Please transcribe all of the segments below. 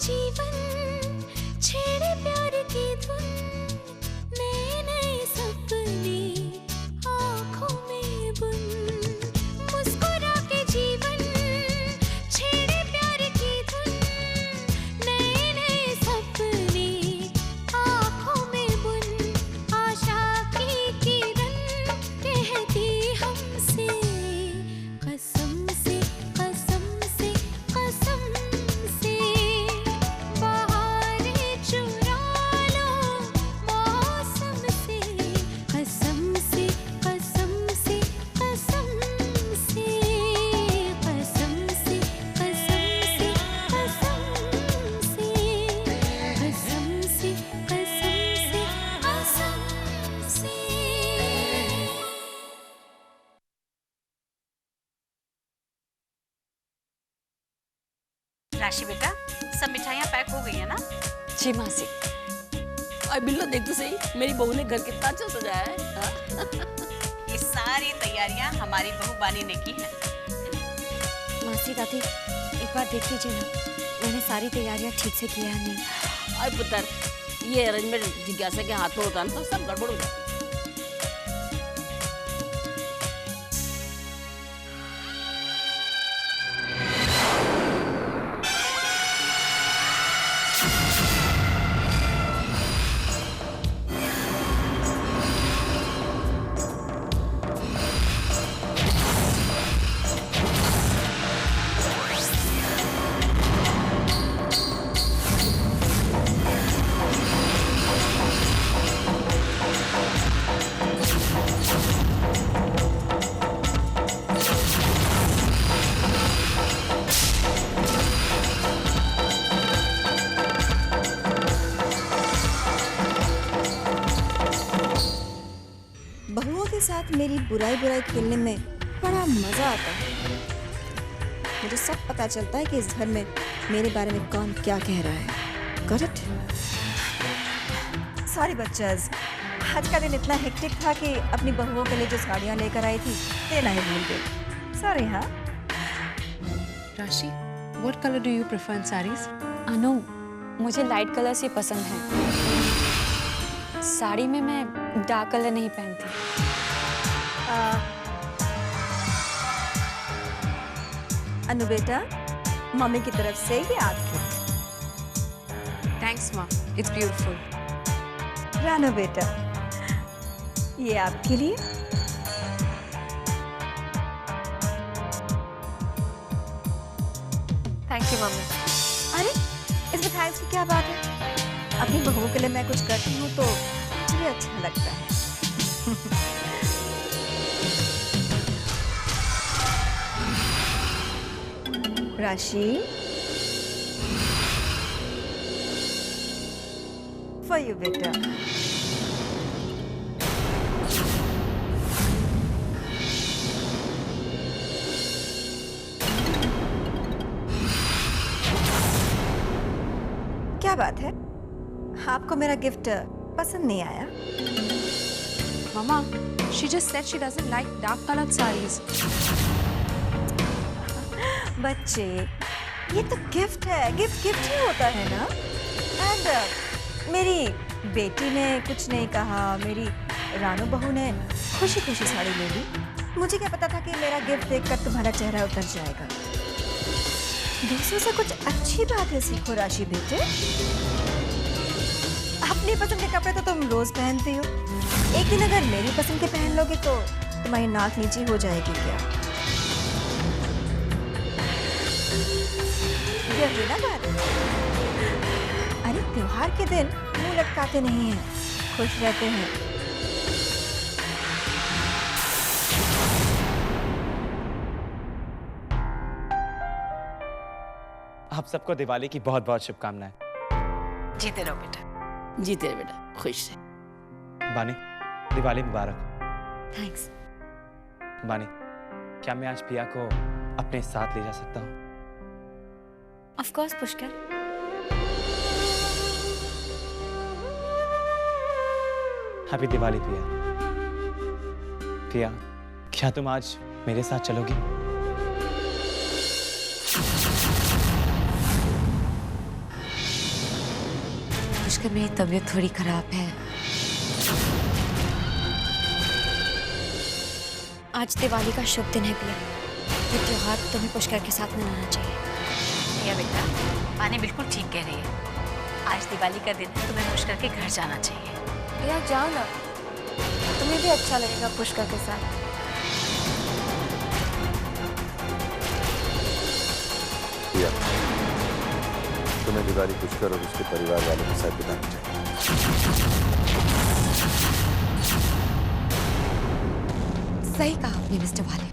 जीवन छेड़े प्यार की धुन, नए नए सपने आँखों में बुन, मुस्कुरा के जीवन छेड़े प्यार की धुन, नए नए सपने आँखों में बुन, आशा की किरण कहती हमसे कसम से कसम से कसम से, बहारें चुरा लो मौसम से, कसम से कसम से कसम से, कसम से कसम से कसम से, कसम से कसम से कसम से। राशि बेटा, सब मिठाइयाँ पैक हो गई है ना? जी मासी। और बिल्लो देख तो सही, मेरी बहू ने घर कितना अच्छा सजाया है। हाँ? ये सारी तैयारियां हमारी बहू बानी ने की है। मासी दादी एक बार देख लीजिए ना, मैंने सारी तैयारियां ठीक से किया है नहीं। और पुत्र, ये अरेंजमेंट जिज्ञासा के हाथ में होता है ना तो सब गड़बड़ हो जाता है। बहुओं के साथ मेरी बुराई बुराई खेलने में बड़ा मजा आता है। मुझे सब पता चलता है कि इस घर में मेरे बारे में कौन क्या कह रहा है। Got it? सॉरी बच्चेस, आज का दिन इतना हेक्टिक था कि अपनी बहुओं के लिए जो साड़ियाँ लेकर आई थी देना ही भूल गई। सॉरी। हाँ, Rashi, what color do you prefer in sarees? अनु, मुझे लाइट कलर्स ही पसंद हैं। साड़ी में मैं डार्क कलर नहीं पहनती। अनु बेटा, मम्मी की तरफ से ये आपकी। Thanks, Ma. It's beautiful. रानो बेटा, ये आपके लिए। Thank you, Mummy. अरे, इसमें थैंक्स की क्या बात है? अपनी बहू के लिए मैं कुछ करती हूँ तो मुझे अच्छा लगता है। राशि, for you बेटा। क्या बात है? आपको मेरा गिफ्ट पसंद नहीं आया? Mama, she just said she doesn't like dark colored sarees. बच्चे, ये तो गिफ्ट है। गिफ्ट गिफ्ट ही होता है ना। एंड मेरी बेटी ने कुछ नहीं कहा, मेरी रानू बहू ने खुशी खुशी साड़ी ले ली। मुझे क्या पता था कि मेरा गिफ्ट देखकर तुम्हारा चेहरा उतर जाएगा। दूसरों से कुछ अच्छी बातें सीखो राशि बेटे। अपनी पसंद के कपड़े तो तुम रोज पहनती हो, एक दिन अगर मेरी पसंद के पहन लोगे तो तुम्हारी नाक नीची हो जाएगी क्या? ये हुई ना बात। अरे त्योहार के दिन मुंह लटकाते नहीं हैं, खुश रहते हैं। आप सबको दिवाली की बहुत बहुत शुभकामनाएं। जीते रहो बेटा। जीते रहे बेटा, खुश से। बानी, दिवाली मुबारक। थैंक्स। बानी, क्या मैं आज पिया को अपने साथ ले जा सकता हूँ? Of course Pushkar. Happy Diwali पिया। पिया, क्या तुम आज मेरे साथ चलोगी? पुष्कर मेरी तबीयत थोड़ी खराब है। आज दिवाली का शुभ दिन है पिया। ये त्योहार तुम्हें पुष्कर के साथ मनाना चाहिए। भैया बेटा, पानी बिल्कुल ठीक कह रही है। आज दिवाली का दिन है, तुम्हें पुष्कर के घर जाना चाहिए। भैया जाओ ना, तुम्हें भी अच्छा लगेगा पुष्कर के साथ। पिया, तुम्हें दिवाली पुष्कर और उसके परिवार वालों के साथ बितानी चाहिए। सही कहा आपने मिस्टर वाले।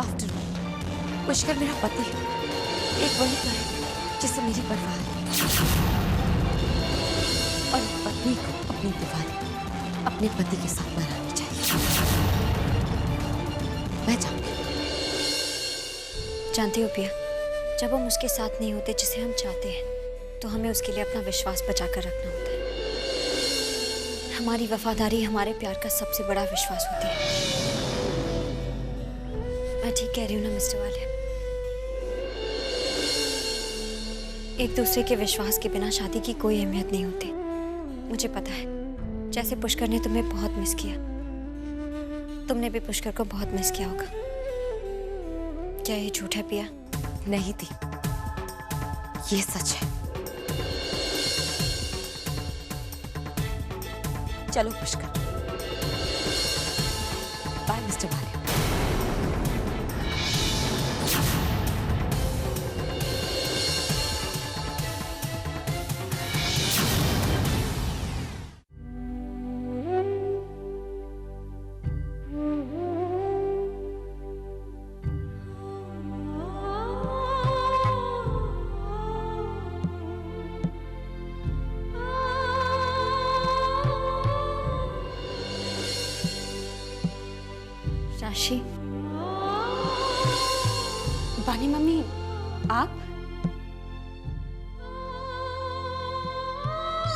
आफ्टर ऑल पुष्कर मेरा पति है, एक वही तो है जिससे मेरी परवाह है। और पत्नी को अपनी दिवाली अपने पति के साथ मनानी चाहिए। मैं जानती हूँ पिया, जब हम उसके साथ नहीं होते जिसे हम चाहते हैं, तो हमें उसके लिए अपना विश्वास बचा कर रखना होता है। हमारी वफादारी हमारे प्यार का सबसे बड़ा विश्वास होती है। मैं ठीक कह रही हूँ ना मिस्टर वाले? एक दूसरे के विश्वास के बिना शादी की कोई अहमियत नहीं होती। मुझे पता है, जैसे पुष्कर ने तुम्हें बहुत मिस किया, तुमने भी पुष्कर को बहुत मिस किया होगा। क्या ये झूठ है पिया? नहीं थी, ये सच है। चलो पुष्कर, बाय मिस्टर वाले। राशि, बानी मम्मी, आप?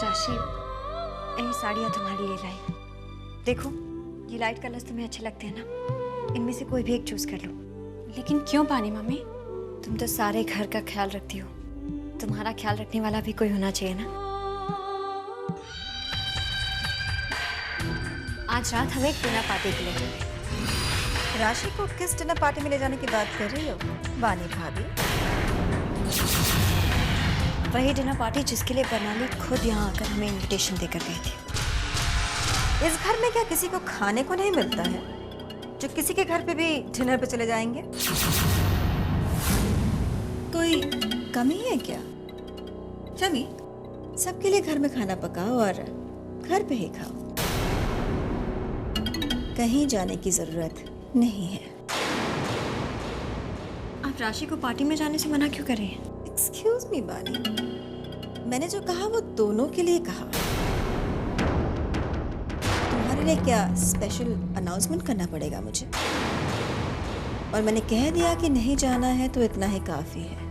राशि, ये साड़ियाँ तुम्हारे लिए लाई। देखो, ये लाइट कलर्स तुम्हें अच्छे लगते हैं ना? इनमें से कोई भी एक चूज कर लो। लेकिन क्यों बानी मम्मी? तुम तो सारे घर का ख्याल रखती हो, तुम्हारा ख्याल रखने वाला भी कोई होना चाहिए ना। आज रात हमें एक डिनर पार्टी के लिए जाना है। राशि को किस डिनर पार्टी में ले जाने की बात कर रही हो बानी भाभी? वही डिनर पार्टी जिसके लिए बरनाली खुद यहाँ आकर हमें इनविटेशन देकर गई थी। इस घर में क्या किसी को खाने को नहीं मिलता है जो किसी के घर पे भी डिनर पे चले जाएंगे? कोई कमी है क्या? चमी, सबके लिए घर में खाना पकाओ और घर पे ही खाओ। कहीं जाने की जरूरत नहीं है। आप राशि को पार्टी में जाने से मना क्यों कर रही हैं? एक्सक्यूज मी बानी, मैंने जो कहा वो दोनों के लिए कहा। तुम्हारे लिए क्या स्पेशल अनाउंसमेंट करना पड़ेगा मुझे? और मैंने कह दिया कि नहीं जाना है तो इतना ही काफी है।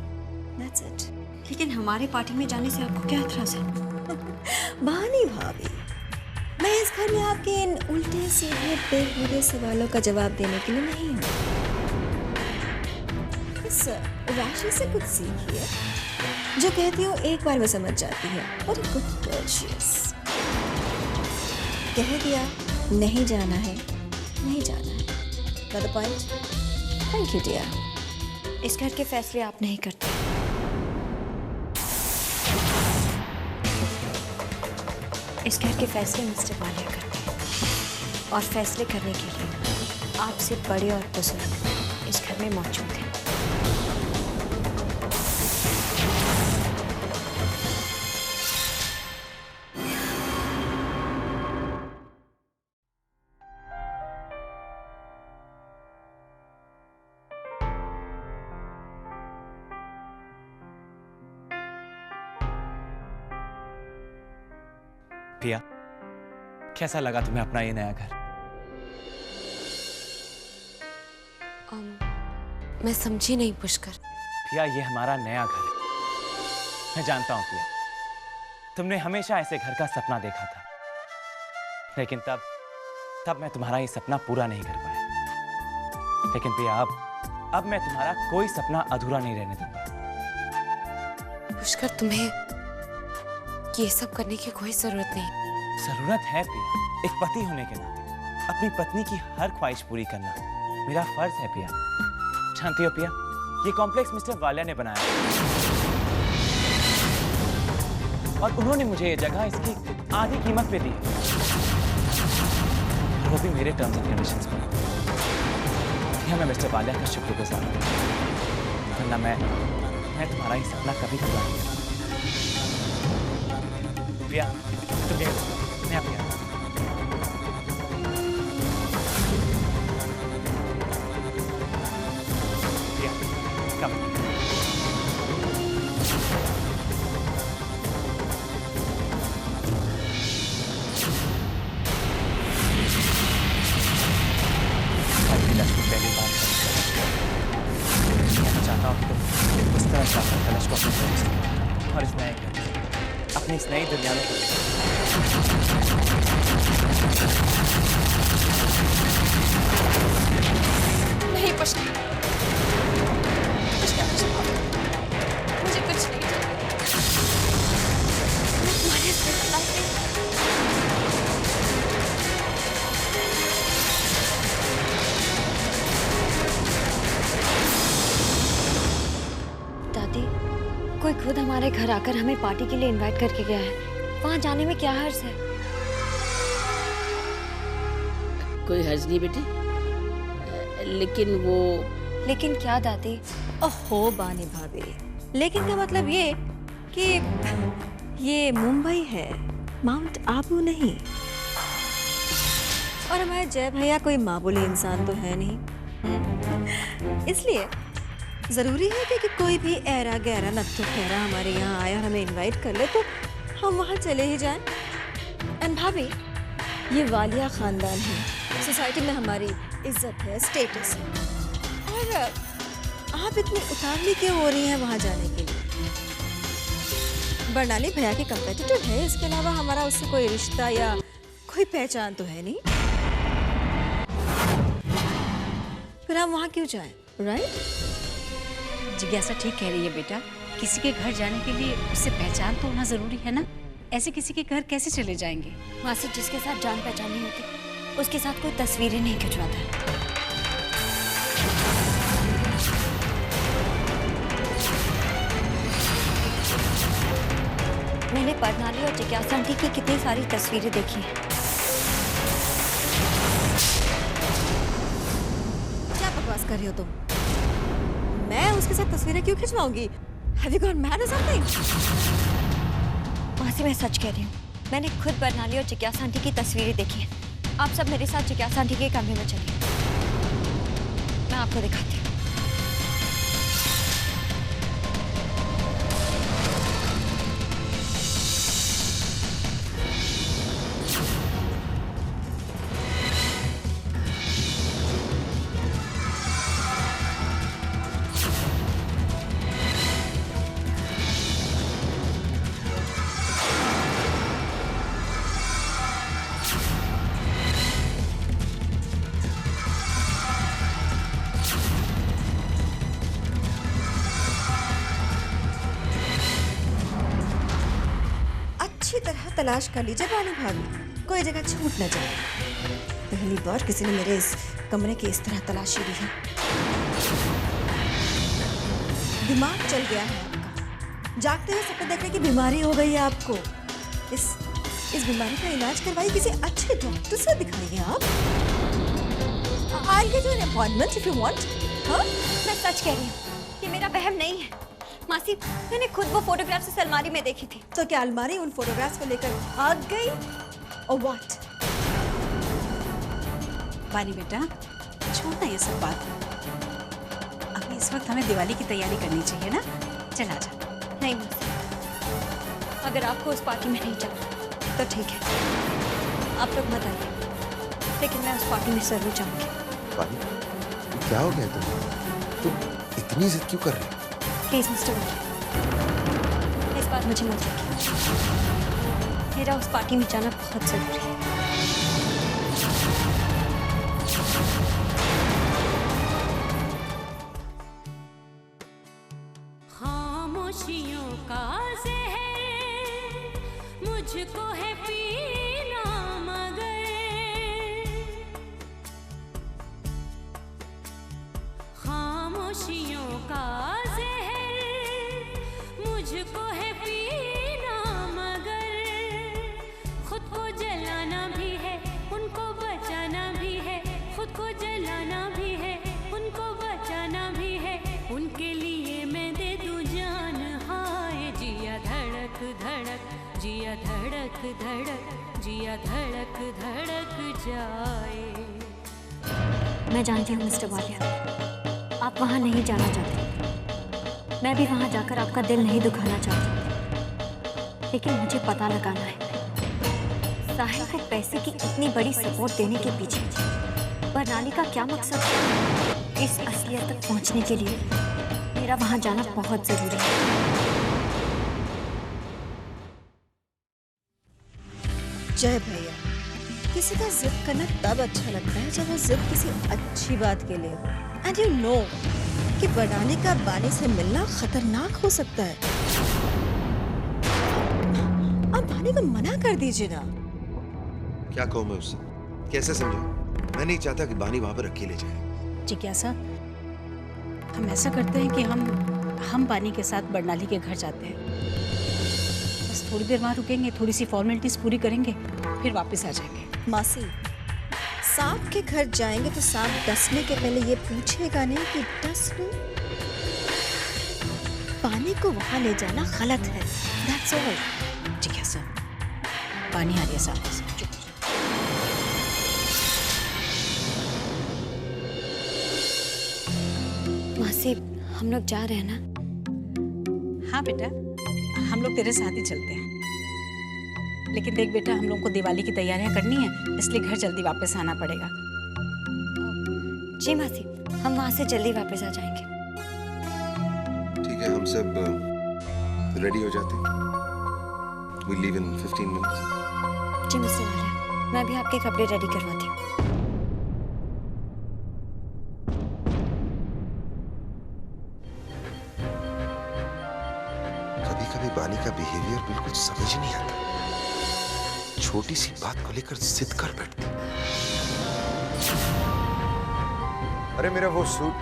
That's it. लेकिन हमारे पार्टी में जाने से आपको क्या एतराज है? बानी भाभी, मैं इस घर में आपके इन उल्टे सीधे बेहुदे सवालों का जवाब देने के लिए नहीं हूँ। इस राशि से कुछ सीखिए। जो कहती हूँ एक बार वो समझ जाती है। और गुड गर्ल शी इज। कह दिया नहीं जाना है, नहीं जाना है। Got the point? Thank you dear. इस घर के फैसले आप नहीं करते। इस घर के फैसले मिस्टर वालिया करते हैं। और फैसले करने के लिए आपसे बड़े और बुजुर्ग इस घर में मौजूद हैं। पिया, कैसा लगा तुम्हें अपना ये नया घर? मैं समझी नहीं पुष्कर। पिया, ये हमारा नया घर है। मैं जानता हूं पिया, तुमने हमेशा ऐसे घर का सपना देखा था, लेकिन तब मैं तुम्हारा ये सपना पूरा नहीं कर पाया। लेकिन पिया, अब मैं तुम्हारा कोई सपना अधूरा नहीं रहने दूंगा। पुष्कर, तुम्हें ये सब करने की कोई जरूरत नहीं। जरूरत है पिया, एक पति होने के नाते अपनी पत्नी की हर ख्वाहिश पूरी करना मेरा फर्ज है पिया। जानती हो पिया, ये कॉम्प्लेक्स मिस्टर वालिया ने बनाया और उन्होंने मुझे ये जगह इसकी आधी कीमत पे दी, वो भी मेरे टर्म्स एंड कंडीशंस पर। पिया, मैं मिस्टर वालिया का शुक्रगुजार हूं, वरना मैं तुम्हारा ये सपना कभी पूरा नहीं कर पाता। पिया, तुम ये मैं पिया। Come. पहली बार मैं चाहता हूँ कि तुम उस तरह से कलश को अपने दोस्त और इस नए घर अपनी इस नई दुनिया में नहीं पुष्कर, मुझे कुछ नहीं दादी, कोई खुद हमारे घर आकर हमें पार्टी के लिए इनवाइट करके गया है, वहां जाने में क्या हर्ज है? कोई हर्ज नहीं बेटी, लेकिन वो। लेकिन क्या दादी? ओहो बानी भाभी, लेकिन का मतलब ये कि ये मुंबई है, माउंट आबू नहीं। और हमारे जय भैया कोई मामूली इंसान तो है नहीं, इसलिए जरूरी है कि कोई भी ऐरा गहरा नत्थु खैरा हमारे यहाँ आया और हमें इनवाइट कर ले तो हम वहाँ चले ही जाएं। एंड भाभी, ये वालिया खानदान है, सोसाइटी में हमारी इज्जत है, स्टेटस है, और आप इतनी उतावली क्यों हो रही हैं वहाँ जाने के लिए? बरनाली भैया के कंपेटिटर है, इसके अलावा हमारा उससे कोई रिश्ता या कोई पहचान तो है नहीं, फिर हम वहाँ क्यों जाएं, राइट? जिज्ञासा ठीक कह रही है बेटा, किसी के घर जाने के लिए उससे पहचान तो होना जरूरी है ना। ऐसे किसी के घर कैसे चले जाएंगे? मासी, जिसके साथ जान पहचान नहीं होती उसके साथ कोई तस्वीरें नहीं खिंचवाता। मैंने बरनाली और जिज्ञासा आंटी की कितनी सारी तस्वीरें देखी हैं। क्या बकवास कर रही हो तुम? मैं उसके साथ तस्वीरें क्यों खिंचवाऊंगी? Have you gone mad or something? मासी, मैं सच कह रही हूँ, मैंने खुद बरनाली और जिज्ञासा आंटी की तस्वीरें देखी हैं। आप सब मेरे साथ जिज्ञासा आंटी के कमरे में चलिए, मैं आपको दिखाती हूँ। अच्छी तरह तलाश कर लीजिए बानी भाभी, कोई जगह छूट न जाए। पहली बार किसी ने मेरे इस कमरे की इस तरह तलाशी ली है। दिमाग चल गया है आपका, जागते हुए सपने देखने की बीमारी हो गई है आपको। इस बीमारी का इलाज करवाइए, किसी अच्छे डॉक्टर से दिखाइए आप। I'll get you an appointment if you want. हाँ? मैं सच कह रही हूँ, ये मेरा वहम नहीं है। मासी, मैंने खुद वो फोटोग्राफ्स इस अलमारी में देखी थी। तो क्या अलमारी उन फोटोग्राफ्स को लेकर भाग गई? और व्हाट? बानी बेटा, छोड़ना ये सब बात। अभी इस वक्त हमें दिवाली की तैयारी करनी चाहिए ना। चल आजा। नहीं मासी, अगर आपको उस पार्टी में नहीं चलना तो ठीक है, आप लोग मत आइए, लेकिन मैं उस पार्टी में जरूर जाऊंगी। बानी, क्या हो गया तुम इतनी जिद क्यों कर रही हो? प्लीज मिस्टर वुड, इस बार मुझे मत रोकिए, मेरा उस पार्टी में जाना बहुत जरूरी है। खामोशियों का ज़हर मुझको है पीना मगर खामोशियों का जहर मुझको है पीना मगर खुद को जलाना भी है उनको बचाना भी है खुद को जलाना भी है उनको बचाना भी है उनके लिए मैं दे दूं जान हाय जिया धड़क धड़क जिया धड़क धड़क जिया धड़क धड़क जाए। मैं जानती हूँ मिस्टर वालिया, आप वहाँ नहीं जाना चाहते। मैं भी वहाँ जाकर आपका दिल नहीं दुखाना चाहती, लेकिन मुझे पता लगाना है साहिल को पैसे की इतनी बड़ी सपोर्ट देने के पीछे बरनाली का क्या मकसद है। इस असलियत तक पहुँचने के लिए मेरा वहाँ जाना बहुत जरूरी है। जय भैया, किसी का जिद करना तब अच्छा लगता है जब वो जिद किसी अच्छी बात के लिए हो। एंड यू नो कि बनाने का बानी से मिलना खतरनाक हो सकता है। आप बानी को मना कर दीजिए ना। क्या कहूँ मैं उससे, कैसे समझाऊं? मैं नहीं चाहता कि बानी वहां पर अकेले जाए। जिज्ञासा, हम ऐसा करते हैं कि हम बानी के साथ बरनाली के घर जाते हैं। बस थोड़ी देर वहाँ रुकेंगे, थोड़ी सी फॉर्मेलिटीज पूरी करेंगे, फिर वापस आ जाएंगे। मासी, सांप के घर जाएंगे तो सांप डसने के पहले ये पूछेगा नहीं कि डस लूं? पानी को वहां ले जाना गलत है। That's all. जिज्ञासा, पानी आ रही है सामने से। मासी, हम लोग जा रहे हैं ना? हाँ बेटा, हम लोग तेरे साथ ही चलते हैं। लेकिन देख बेटा, हम लोग को दिवाली की तैयारियां करनी है, इसलिए घर जल्दी वापस आना पड़ेगा। जी मासी, हम वहाँ से जल्दी वापस आ जाएंगे। ठीक है, हम सब रेडी हो जाते हैं। We leave in 15 minutes. जी मिस्टर वालिया, मैं भी आपके कपड़े रेडी करवाती हूँ। कभी कभी बानी का बिहेवियर बिल्कुल समझ नहीं आता। छोटी सी बात को लेकर जिद कर बैठती। अरे मेरा वो सूट।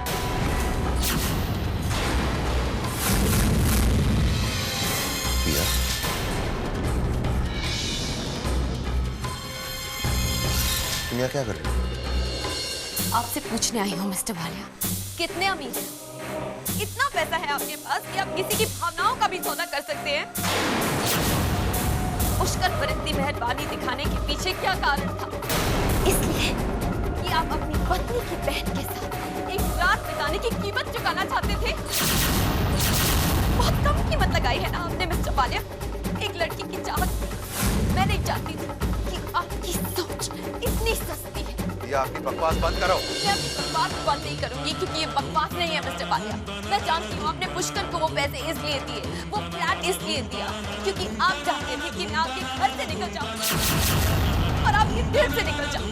पिया, तुम यहाँ क्या कर रहे हो? आपसे पूछने आई हूँ मिस्टर वालिया, कितने अमीर हैं? इतना पैसा है आपके पास कि आप किसी की भावनाओं का भी सौदा कर सकते हैं? पुष्कर पर इतनी मेहरबानी दिखाने के पीछे क्या कारण था? इसलिए कि आप अपनी पत्नी की बहन के साथ एक रात बिताने की कीमत चुकाना चाहते थे। बहुत कम कीमत लगाई है ना आपने मिस्टर वालिया, एक लड़की की चाहत। मैं नहीं चाहती थी कि आपकी सोच इतनी सस्ती है। ये आपकी बकवास बंद करो। मैं अपनी बकवास बंद नहीं करूंगी, क्योंकि ये बकवास नहीं है मिस्टर वालिया। मैं जानती हूँ आपने पुष्कर को वो पैसे इसलिए दिए, वो फ्लैट इसलिए दिया क्योंकि आप चाहते थे कि मैं आपके घर से निकल जाऊँ और आपके दिल से निकल जाऊँ।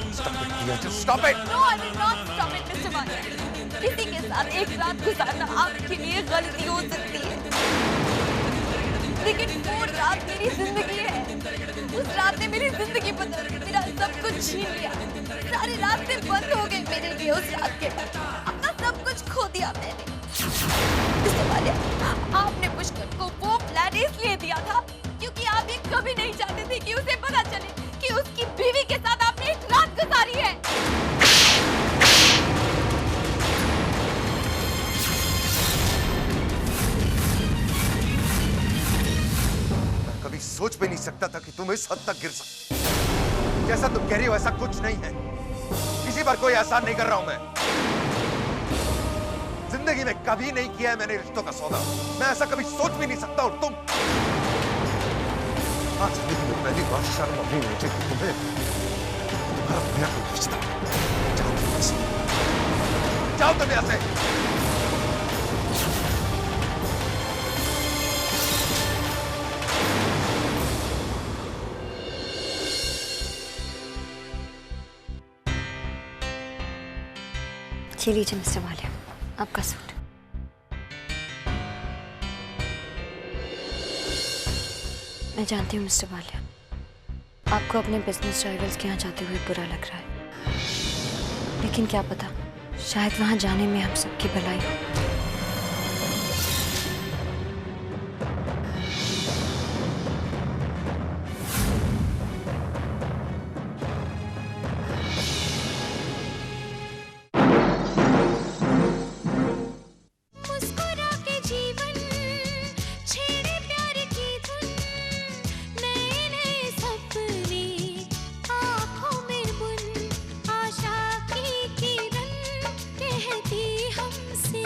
Stop it! No, I will not stop it, mister Walia. किसी के साथ एक रात गुजारना आपके लिए गलती हो सकती है, लेकिन वो रात मेरी जिंदगी है। उस रात ने मेरी जिंदगी बदल दी, मेरा सब कुछ छीन लिया। सारी रास्ते बंद हो गए मेरे लिए उस रात के बाद। अपना सब कुछ खो दिया मैंने। मिस्टर वालिया, आपने पुष्कर को वो फ्लैट इसलिए दिया था क्योंकि आप ये कभी नहीं चाहते थे कि उसे पता चले कि उसकी बीवी के साथ आपने एक रात गुजारी है। कभी सोच भी नहीं सकता था कि तुम इस हद तक गिर सकते। जैसा तुम कह रही हो ऐसा कुछ नहीं है। किसी पर कोई एहसान नहीं कर रहा हूं मैं। जिंदगी में कभी नहीं किया है मैंने रिश्तों का सौदा। मैं ऐसा कभी सोच भी नहीं सकता। और तुम आज जिंदगी में पहली बार शर्म नहीं मुझे कि तुम्हें मेरा कोई रिश्ता। जाओ तुम यहां से। लीजिए मिस्टर वालिया, आपका सूट। मैं जानती हूँ मिस्टर वालिया, आपको अपने बिजनेस राइवल्स के यहाँ जाते हुए बुरा लग रहा है, लेकिन क्या पता शायद वहां जाने में हम सबकी भलाई हो। मुस्कुरा के जीवन छेड़े प्यार की धुन, नए नए सपने आँखों में बुन, आशा की किरण कहती हमसे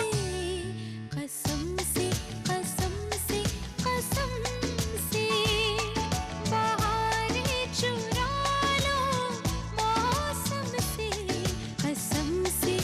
कसम से कसम से कसम से, बहारें चुरा लो मौसम से कसम से